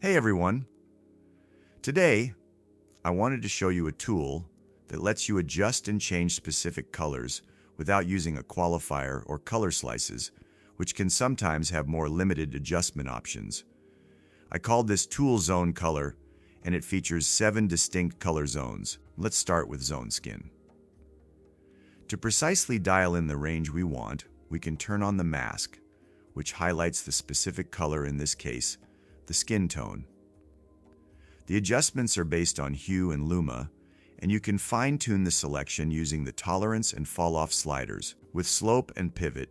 Hey everyone! Today, I wanted to show you a tool that lets you adjust and change specific colors without using a qualifier or color slices, which can sometimes have more limited adjustment options. I called this tool Zone Color, and it features 7 distinct color zones. Let's start with Zone Skin. To precisely dial in the range we want, we can turn on the mask, which highlights the specific color, in this case, the skin tone. The adjustments are based on hue and luma, and you can fine-tune the selection using the tolerance and falloff sliders. With slope and pivot,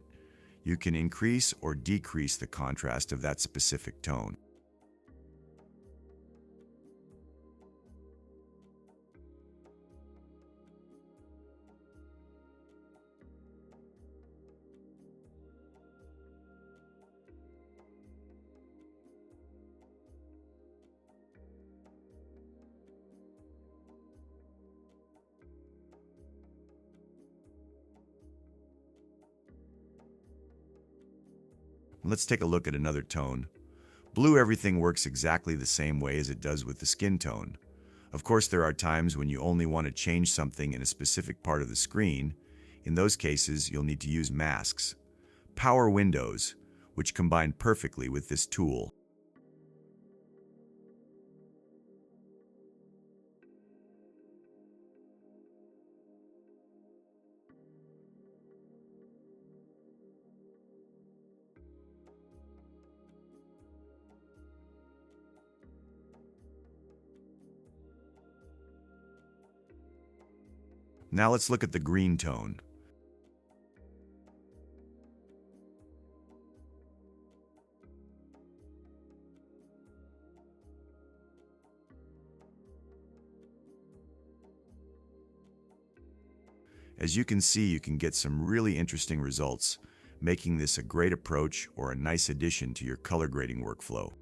you can increase or decrease the contrast of that specific tone. Let's take a look at another tone. Blue, everything works exactly the same way as it does with the skin tone. Of course, there are times when you only want to change something in a specific part of the screen. In those cases, you'll need to use masks. Power windows, which combine perfectly with this tool. Now let's look at the green tone. As you can see, you can get some really interesting results, making this a great approach or a nice addition to your color grading workflow.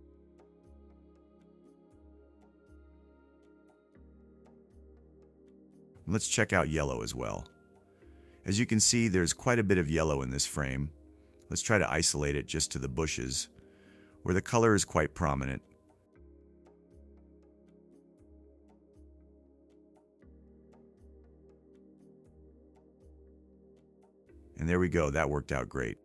Let's check out yellow as well. As you can see, there's quite a bit of yellow in this frame. Let's try to isolate it just to the bushes, where the color is quite prominent. And there we go, that worked out great.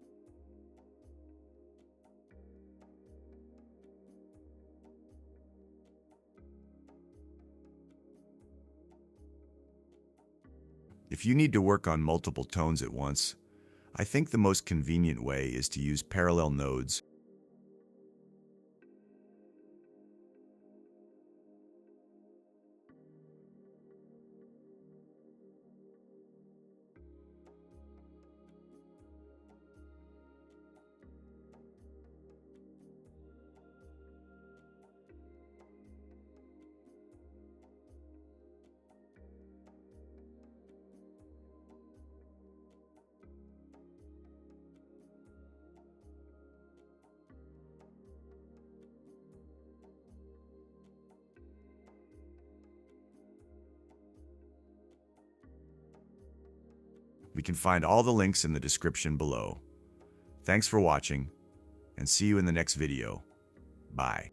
If you need to work on multiple tones at once, I think the most convenient way is to use parallel nodes. We can find all the links in the description below. Thanks for watching, and see you in the next video. Bye.